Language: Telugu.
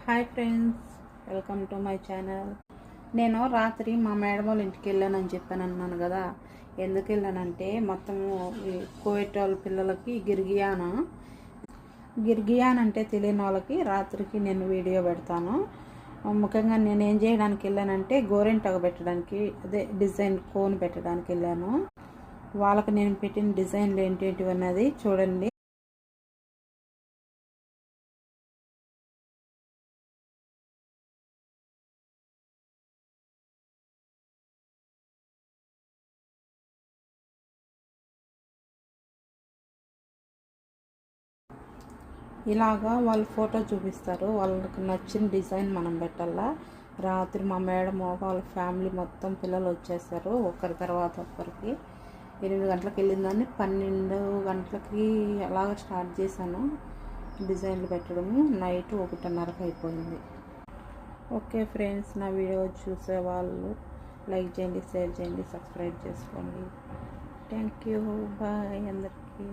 Hi friends, welcome to my channel. నేను రాత్రి మా మేడం వాళ్ళ ఇంటికి వెళ్ళానని చెప్పాను అన్నాను కదా. ఎందుకు వెళ్ళానంటే మొత్తము కోవిడ్ వాళ్ళ పిల్లలకి గిర్గియాన్ అంటే తెలియని వాళ్ళకి రాత్రికి నేను వీడియో పెడతాను. ముఖ్యంగా నేను ఏం చేయడానికి వెళ్ళానంటే గోరెంటాకు పెట్టడానికి, అదే డిజైన్ కోన్ పెట్టడానికి వెళ్ళాను. వాళ్ళకి నేను పెట్టిన డిజైన్లు ఏంటి అన్నది చూడండి. ఇలాగా వాళ్ళు ఫోటో చూపిస్తారు, వాళ్ళకి నచ్చిన డిజైన్ మనం పెట్టాలా. రాత్రి మా మేడం వాళ్ళ ఫ్యామిలీ మొత్తం పిల్లలు వచ్చేసారు, ఒకరి తర్వాత ఒకరికి. 8 గంటలకు వెళ్ళిందని 12 గంటలకి అలాగ స్టార్ట్ చేశాను డిజైన్లు పెట్టడము. నైట్ 1:30కి అయిపోయింది. ఓకే ఫ్రెండ్స్, నా వీడియో చూసే వాళ్ళు లైక్ చేయండి, షేర్ చేయండి, సబ్స్క్రైబ్ చేసుకోండి. థ్యాంక్ యూ, బాయ్ అందరికీ.